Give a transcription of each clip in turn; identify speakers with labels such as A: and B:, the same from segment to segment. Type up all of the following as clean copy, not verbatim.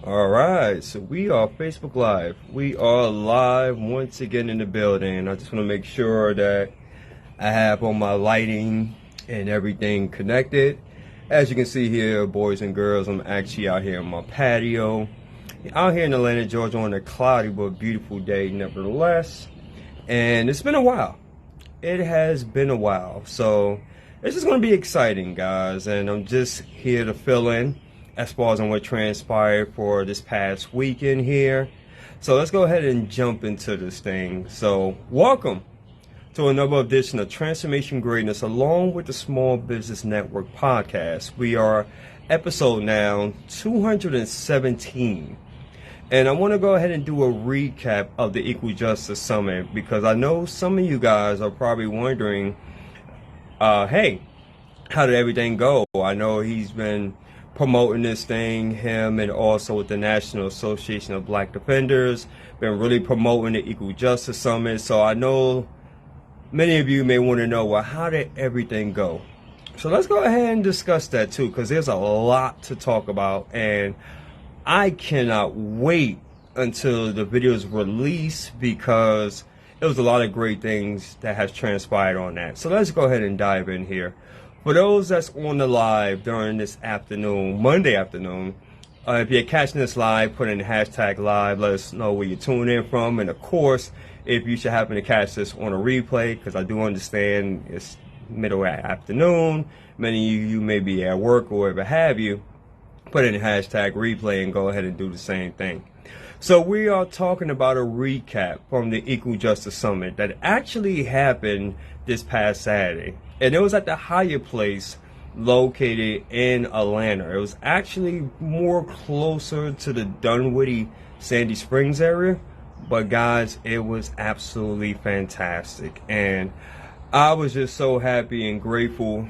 A: All right, so we are Facebook Live. We are live once again in the building. I just want to make sure that I have all my lighting and everything connected. As you can see here, boys and girls, I'm actually out here on my patio. Out here in Atlanta, Georgia on a cloudy but beautiful day nevertheless. And it's been a while. It has been a while. So it's just going to be exciting, guys. And I'm just here to fill in as far as on what transpired for this past weekend here. So let's go ahead and jump into this thing. So welcome to another edition of Transformation Greatness along with the Small Business Network podcast. We are episode now 217. And I want to go ahead and do a recap of the Equal Justice Summit because I know some of you guys are probably wondering, hey, how did everything go? I know he's been promoting this thing, him and also with the National Association of Black Defenders, been really promoting the Equal Justice Summit. So I know many of you may want to know, well, how did everything go? So let's go ahead and discuss that too, because there's a lot to talk about, and I cannot wait until the video is released because it was a lot of great things that has transpired on that. So let's go ahead and dive in here. For those that's on the live during this afternoon, Monday afternoon, if you're catching this live, put in the hashtag live, let us know where you're tuning in from. And of course, if you should happen to catch this on a replay, because I do understand it's middle of afternoon, many of you may be at work or whatever have you, put in the hashtag replay and go ahead and do the same thing. So we are talking about a recap from the Equal Justice Summit that actually happened this past Saturday. And it was at the Hyatt Place located in Atlanta. It was actually more closer to the Dunwoody, Sandy Springs area. But guys, it was absolutely fantastic. And I was just so happy and grateful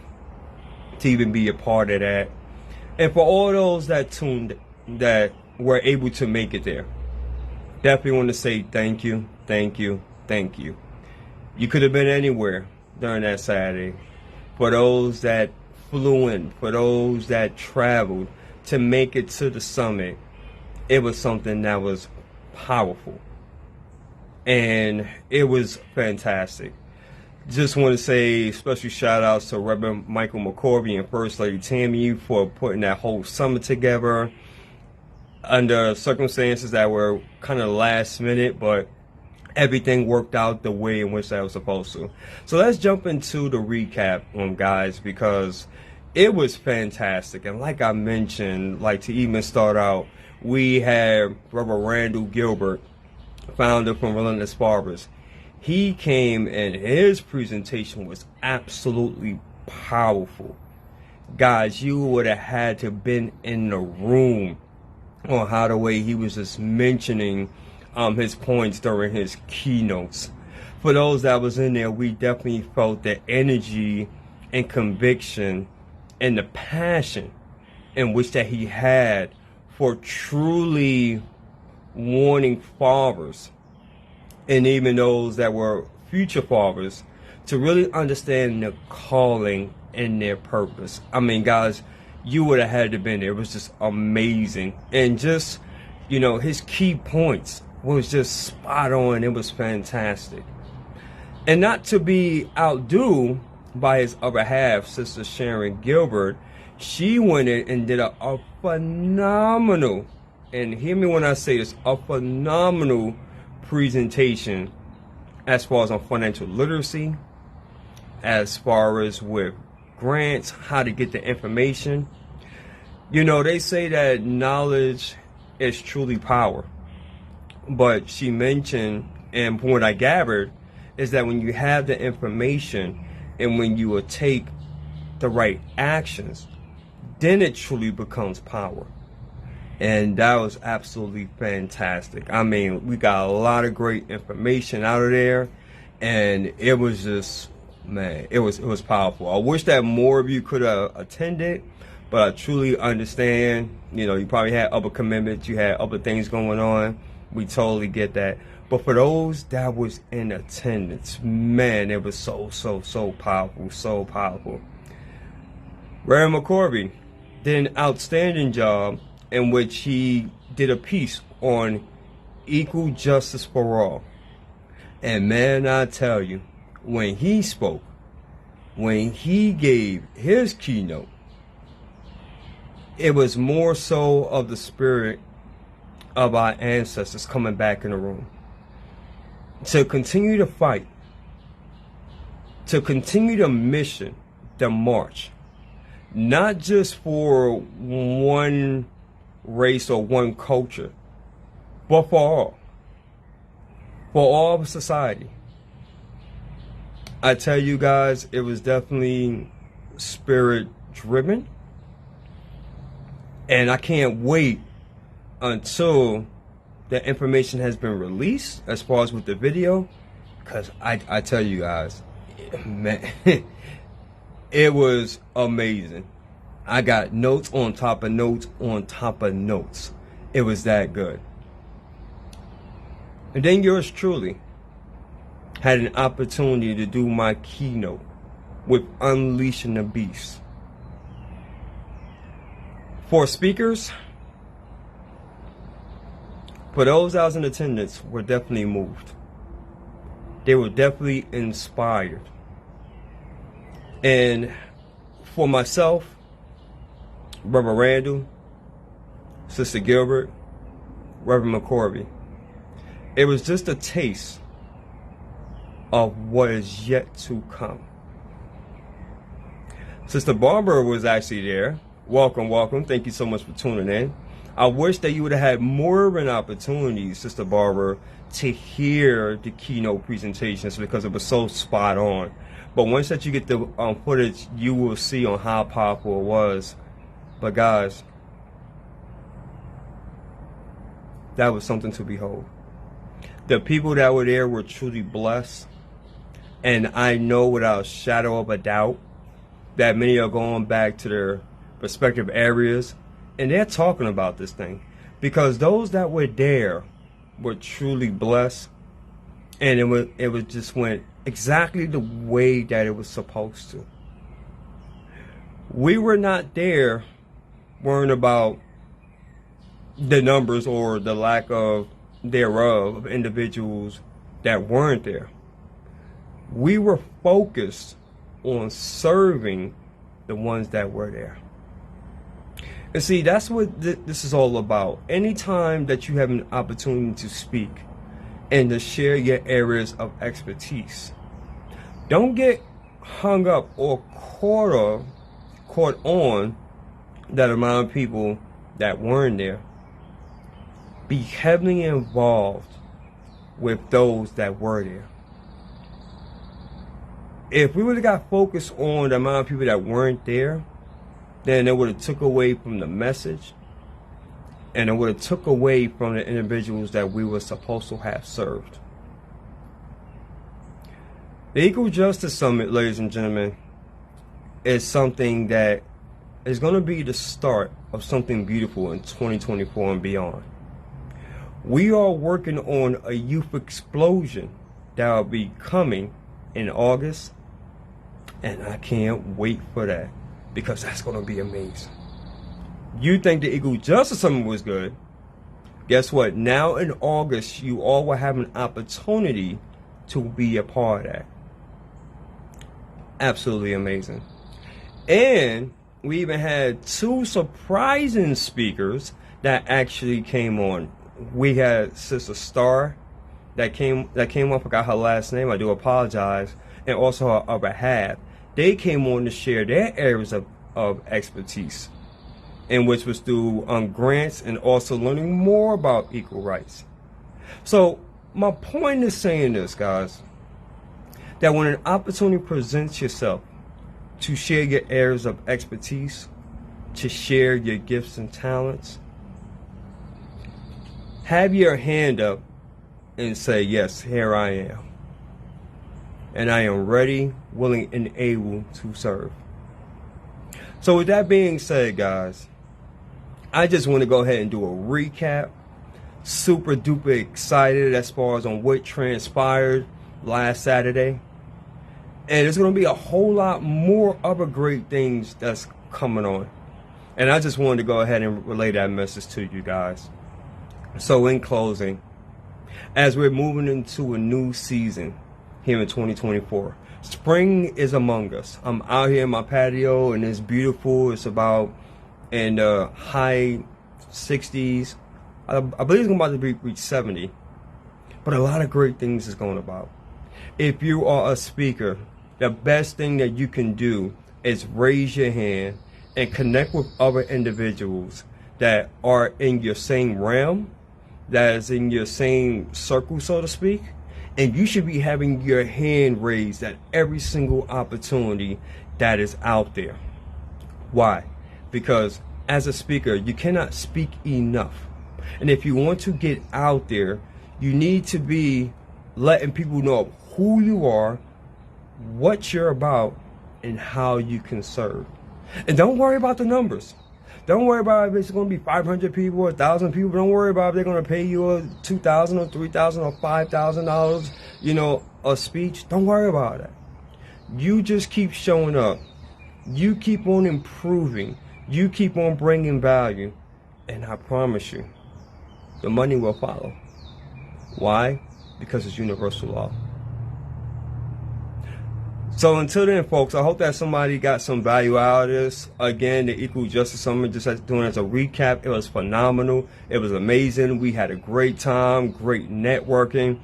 A: to even be a part of that. And for all those that were able to make it there, definitely want to say thank you, thank you, thank you. You could have been anywhere during that Saturday. For those that flew in, for those that traveled to make it to the summit, it was something that was powerful. And it was fantastic. Just want to say special shout outs to Reverend Michael McCorvey and First Lady Tammy for putting that whole summit together under circumstances that were kind of last minute, but everything worked out the way in which that was supposed to. So let's jump into the recap, guys, because it was fantastic. And like I mentioned, like to even start out, we had Reverend Randall Gilbert, founder from Relentless Barbers. He came and his presentation was absolutely powerful. Guys, you would have had to been in the room on how the way he was just mentioning his points during his keynotes. For those that was in there, we definitely felt the energy and conviction and the passion in which that he had for truly warning fathers and even those that were future fathers to really understand their calling and their purpose. I mean, guys, you would have had to been there. It was just amazing. And just, his key points was just spot on. It was fantastic. And not to be outdo by his other half, Sister Sharon Gilbert, she went in and did a phenomenal, and hear me when I say this, a phenomenal presentation as far as on financial literacy, as far as with grants, how to get the information. They say that knowledge is truly power. But she mentioned, and from what I gathered, is that when you have the information and when you will take the right actions, then it truly becomes power. And that was absolutely fantastic. I mean, we got a lot of great information out of there, and it was just, man, it was powerful. I wish that more of you could have attended, but I truly understand, you probably had other commitments, you had other things going on. We totally get that. But for those that was in attendance, man, it was so powerful, so powerful. Reverend McCorvey did an outstanding job in which he did a piece on equal justice for all. And man, I tell you, when he spoke, when he gave his keynote, it was more so of the spirit of our ancestors coming back in the room to continue to fight, to continue the mission, the march, not just for one race or one culture, but for all of society. I tell you guys, it was definitely spirit driven, and I can't wait until the information has been released as far as with the video, because I tell you guys, man, it was amazing. I got notes on top of notes on top of notes. It was that good. And then yours truly had an opportunity to do my keynote with Unleashing the Beast. For speakers, for those that was in attendance, were definitely moved. They were definitely inspired. And for myself, Reverend Randall, Sister Gilbert, Reverend McCorvey, it was just a taste of what is yet to come. Sister Barbara was actually there. Welcome, welcome. Thank you so much for tuning in. I wish that you would have had more of an opportunity, Sister Barbara, to hear the keynote presentations because it was so spot on. But once that you get the footage, you will see on how powerful it was. But guys, that was something to behold. The people that were there were truly blessed. And I know without a shadow of a doubt that many are going back to their respective areas and they're talking about this thing. Because those that were there were truly blessed. And it was just went exactly the way that it was supposed to. We were not there worrying about the numbers or the lack of thereof of individuals that weren't there. We were focused on serving the ones that were there. And see, that's what this is all about. Anytime that you have an opportunity to speak and to share your areas of expertise, don't get hung up or caught on that amount of people that weren't there. Be heavily involved with those that were there. If we would have got focused on the amount of people that weren't there, then it would have took away from the message, and it would have took away from the individuals that we were supposed to have served. The Equal Justice Summit, ladies and gentlemen, is something that is going to be the start of something beautiful in 2024 and beyond. We are working on a youth explosion that will be coming in August, and I can't wait for that because that's going to be amazing. You think the Equal Justice Summit was good? Guess what? Now in August, you all will have an opportunity to be a part of that. Absolutely amazing. And we even had two surprising speakers that actually came on. We had Sister Star that came on. I forgot her last name. I do apologize. And also her other half. They came on to share their areas of expertise, in which was through grants and also learning more about equal rights. So my point is saying this, guys, that when an opportunity presents yourself to share your areas of expertise, to share your gifts and talents, have your hand up and say, yes, here I am. And I am ready, willing, and able to serve. So with that being said, guys, I just want to go ahead and do a recap. Super duper excited as far as on what transpired last Saturday. And there's going to be a whole lot more other great things that's coming on. And I just wanted to go ahead and relay that message to you guys. So in closing, as we're moving into a new season here in 2024, spring is among us. I'm out here in my patio and it's beautiful. It's about in the high 60s. I believe it's about to reach 70. But a lot of great things is going about. If you are a speaker, the best thing that you can do is raise your hand and connect with other individuals that are in your same realm, that is in your same circle, so to speak. And you should be having your hand raised at every single opportunity that is out there. Why? Because as a speaker, you cannot speak enough. And if you want to get out there, you need to be letting people know who you are, what you're about, and how you can serve. And don't worry about the numbers. Don't worry about if it's going to be 500 people or 1,000 people. Don't worry about if they're going to pay you $2,000 or $3,000 or $5,000, a speech. Don't worry about that. You just keep showing up. You keep on improving. You keep on bringing value. And I promise you, the money will follow. Why? Because it's universal law. So until then, folks, I hope that somebody got some value out of this. Again, the Equal Justice Summit, just doing as a recap, it was phenomenal. It was amazing. We had a great time, great networking.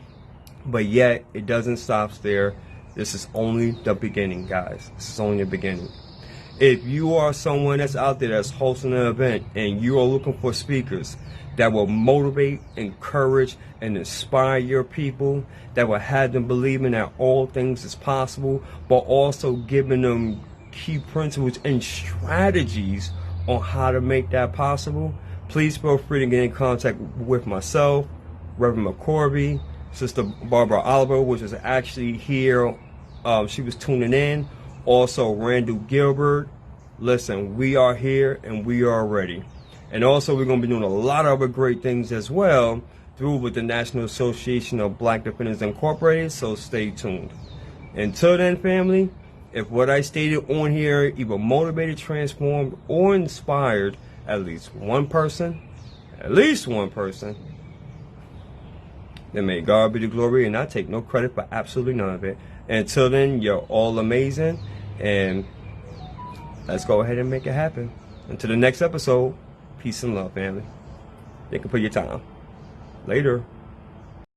A: But yet, it doesn't stop there. This is only the beginning, guys. This is only the beginning. If you are someone that's out there that's hosting an event and you are looking for speakers that will motivate, encourage, and inspire your people, that will have them believing that all things is possible, but also giving them key principles and strategies on how to make that possible, please feel free to get in contact with myself, Reverend McCorby, Sister Barbara Oliver, which is actually here. She was tuning in. Also, Randall Gilbert. Listen, we are here and we are ready. And also, we're going to be doing a lot of other great things as well through with the National Association of Black Defenders Incorporated, so stay tuned. Until then, family, if what I stated on here either motivated, transformed, or inspired at least one person, then may God be the glory, and I take no credit for absolutely none of it. Until then, you're all amazing, and let's go ahead and make it happen. Until the next episode, peace and love, family. Thank you for your time. Later.